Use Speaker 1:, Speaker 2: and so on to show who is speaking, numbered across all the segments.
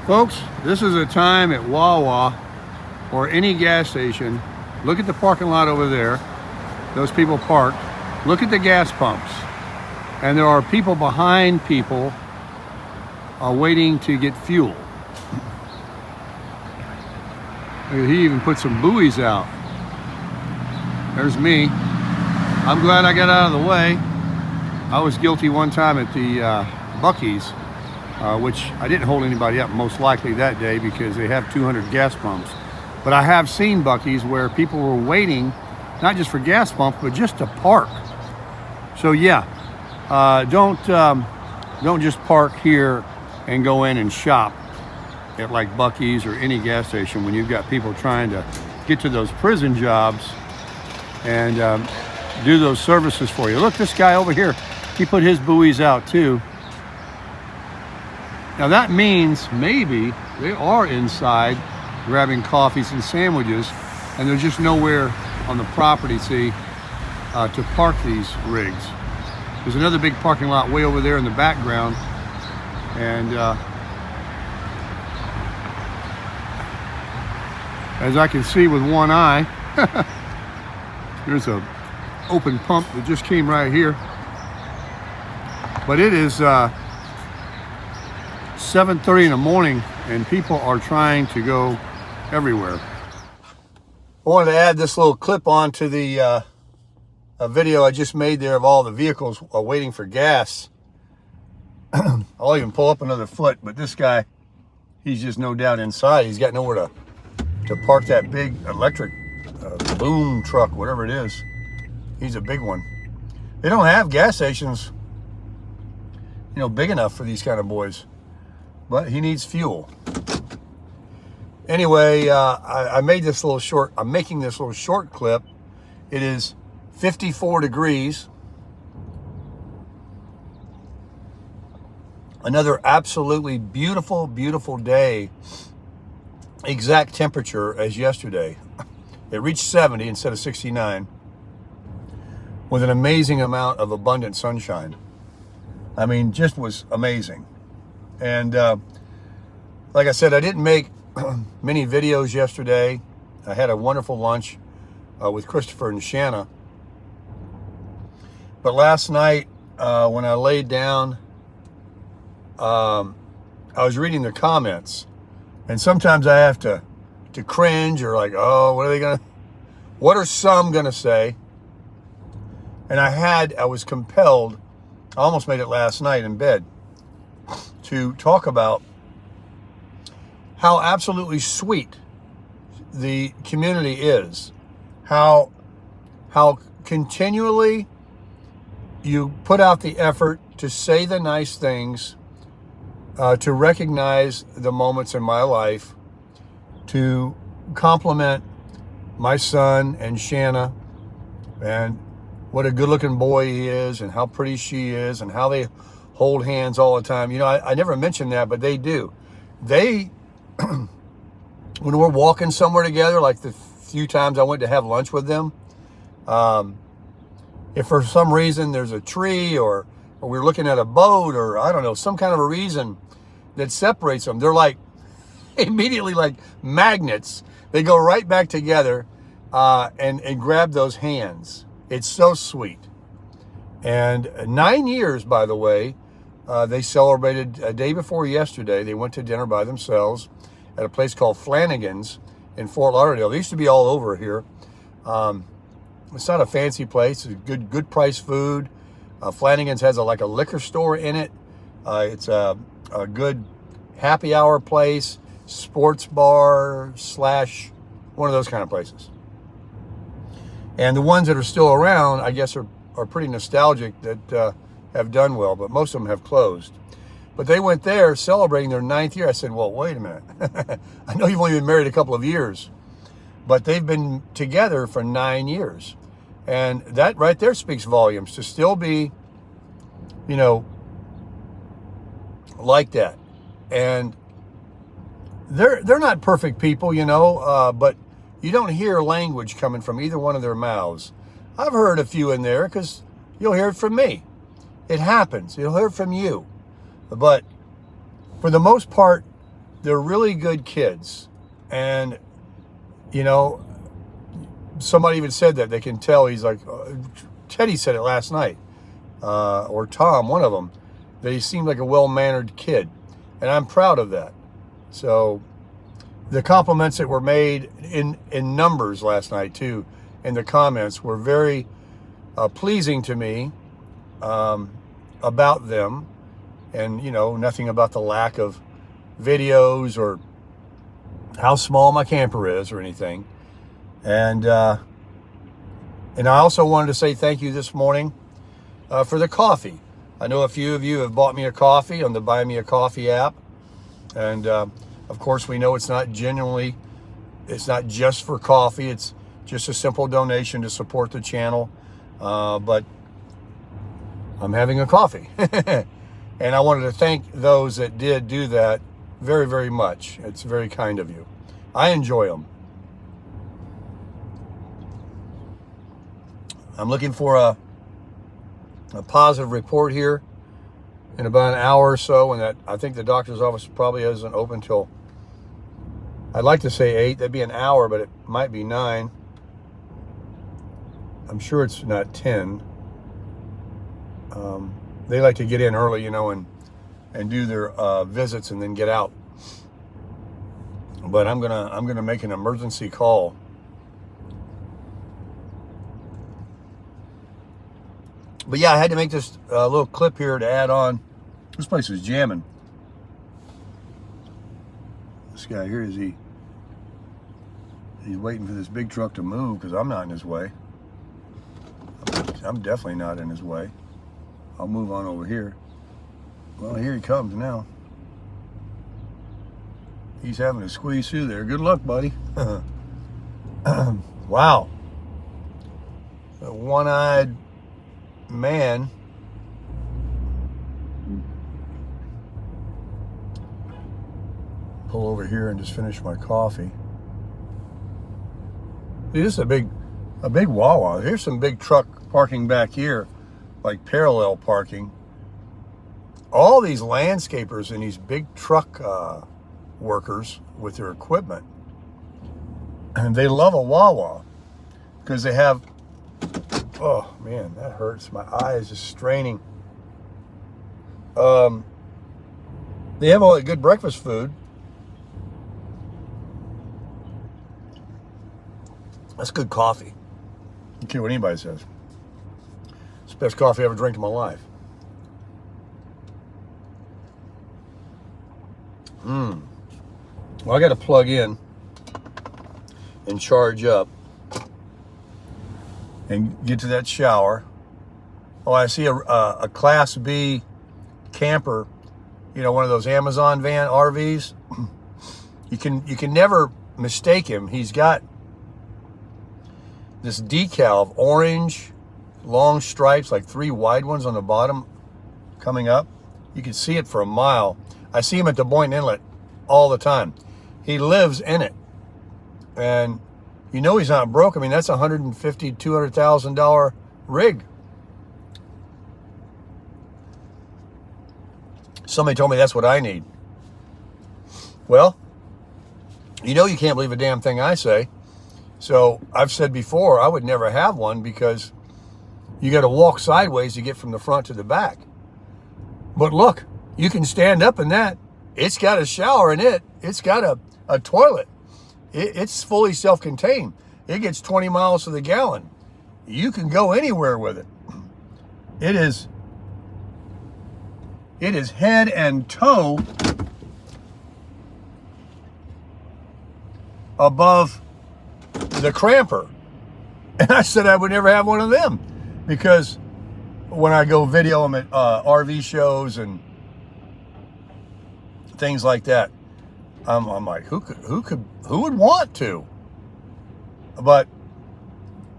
Speaker 1: Folks, this is a time at Wawa or any gas station. Look at the parking lot over there. Those people parked. Look at the gas pumps. And there are people behind people waiting to get fuel. He even put some buoys out. There's me. I'm glad I got out of the way. I was guilty one time at the Buc-ee's, which I didn't hold anybody up most likely that day because they have 200 gas pumps. But I have seen Buc-ee's where people were waiting, not just for gas pumps, but just to park. So yeah, don't just park here and go in and shop at like Buc-ee's or any gas station when you've got people trying to get to those prison jobs and do those services for you. Look, this guy over here, he put his buoys out too. Now that means maybe they are inside grabbing coffees and sandwiches, and there's just nowhere on the property, see, to park these rigs. There's another big parking lot way over there in the background, and as I can see with one eye, there's a open pump that just came right here. But it is 7:30 in the morning and people are trying to go everywhere. I wanted to add this little clip on to the a video I just made there of all the vehicles waiting for gas. I'll even pull up another foot, but this guy, he's just no doubt inside. He's got nowhere to park that big electric boom truck, whatever it is. He's a big one. They don't have gas stations, you know, big enough for these kind of boys, but he needs fuel. Anyway, I made this little short, I'm making this little short clip. It is 54 degrees. Another absolutely beautiful, beautiful day. Exact temperature as yesterday. It reached 70 instead of 69 with an amazing amount of abundant sunshine. I mean, just was amazing. And like I said, I didn't make many videos yesterday. I had a wonderful lunch with Christopher and Shanna. But last night, when I laid down, I was reading the comments. And sometimes I have to cringe or like, oh, what are some gonna say? And I was compelled, I almost made it last night in bed, to talk about how absolutely sweet the community is. How continually you put out the effort to say the nice things, to recognize the moments in my life, to compliment my son and Shanna, and what a good-looking boy he is, and how pretty she is, and how they hold hands all the time. You know, I never mentioned that, but they do. They, when we're walking somewhere together, like the few times I went to have lunch with them, if for some reason there's a tree or we're looking at a boat or I don't know, some kind of a reason that separates them, they're like immediately like magnets. They go right back together and grab those hands. It's so sweet. And 9 years, by the way, they celebrated a day before yesterday. They went to dinner by themselves at a place called Flanagan's in Fort Lauderdale. They used to be all over here. It's not a fancy place. It's good price food. Flanagan's has like a liquor store in it. It's a good happy hour place, sports bar / one of those kind of places. And the ones that are still around, I guess, are pretty nostalgic that have done well, but most of them have closed. But they went there celebrating their 9th year. I said, well, wait a minute. I know you've only been married a couple of years, but they've been together for 9 years. And that right there speaks volumes, to still be, you know, like that. And they're not perfect people, you know, but you don't hear language coming from either one of their mouths. I've heard a few in there because you'll hear it from me. It happens. You'll hear it from you. But for the most part, they're really good kids. And, you know, somebody even said that they can tell. He's like, Teddy said it last night, or Tom, one of them, that he seemed like a well-mannered kid. And I'm proud of that. So the compliments that were made in numbers last night too, in the comments, were very pleasing to me about them. And, you know, nothing about the lack of videos or how small my camper is or anything. And I also wanted to say thank you this morning for the coffee. I know a few of you have bought me a coffee on the Buy Me a Coffee app. And of course, we know it's not just for coffee. It's just a simple donation to support the channel. But I'm having a coffee. And I wanted to thank those that did do that very, very much. It's very kind of you. I enjoy them. I'm looking for a positive report here in about an hour or so, and that I think the doctor's office probably isn't open till, I'd like to say 8. That'd be an hour, but it might be 9. I'm sure it's not 10. They like to get in early, you know, and do their visits and then get out. But I'm gonna make an emergency call. But yeah, I had to make this little clip here to add on. This place is jamming. This guy here, he's waiting for this big truck to move because I'm not in his way. I'm definitely not in his way. I'll move on over here. Well, here he comes now. He's having to squeeze through there. Good luck, buddy. Wow. A one-eyed man. Pull over here and just finish my coffee. See, this is a big Wawa. Here's some big truck parking back here, like parallel parking. All these landscapers and these big truck workers with their equipment, and they love a Wawa because they have, oh man, that hurts. My eye is just straining. They have all that good breakfast food. That's good coffee. I don't care what anybody says. It's the best coffee I ever drank in my life. Well, I got to plug in and charge up and get to that shower. Oh, I see a Class B camper, you know, one of those Amazon van RVs. You can never mistake him. He's got this decal of orange, long stripes, like 3 wide ones on the bottom coming up. You can see it for a mile. I see him at the Boynton Inlet all the time. He lives in it. And you know he's not broke. I mean, that's $150,000, $200,000 rig. Somebody told me that's what I need. Well, you know you can't believe a damn thing I say. So I've said before, I would never have one because you got to walk sideways to get from the front to the back. But look, you can stand up in that. It's got a shower in it. It's got a toilet. It's fully self-contained. It gets 20 miles to the gallon. You can go anywhere with it. It is head and toe above the cramper. And I said I would never have one of them because when I go video them at RV shows and things like that, I'm like, who would want to? But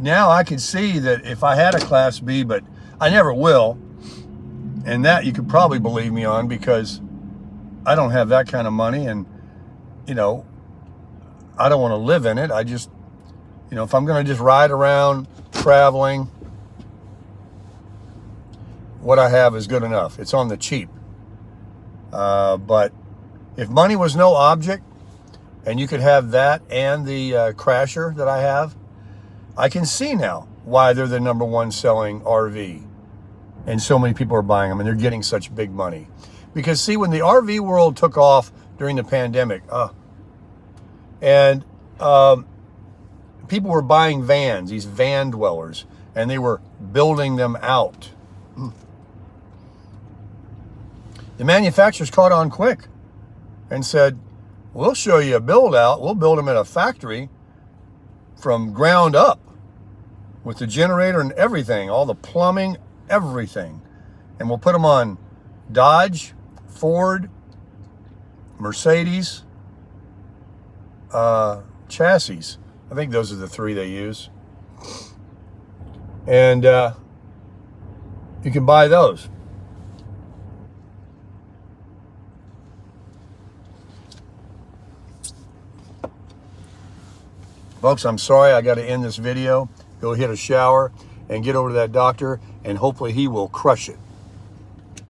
Speaker 1: now I can see that if I had a Class B, but I never will, and that you could probably believe me on because I don't have that kind of money, and you know, I don't want to live in it. I just, you know, if I'm going to just ride around traveling, what I have is good enough. It's on the cheap. But If money was no object, and you could have that and the Crasher that I have, I can see now why they're the #1 selling RV. And so many people are buying them, and they're getting such big money. Because see, when the RV world took off during the pandemic, and people were buying vans, these van dwellers, and they were building them out. The manufacturers caught on quick and said, we'll show you a build out. We'll build them at a factory from ground up with the generator and everything, all the plumbing, everything. And we'll put them on Dodge, Ford, Mercedes, chassis. I think those are the 3 they use. And you can buy those. Folks, I'm sorry I got to end this video. Go hit a shower and get over to that doctor, and hopefully he will crush it.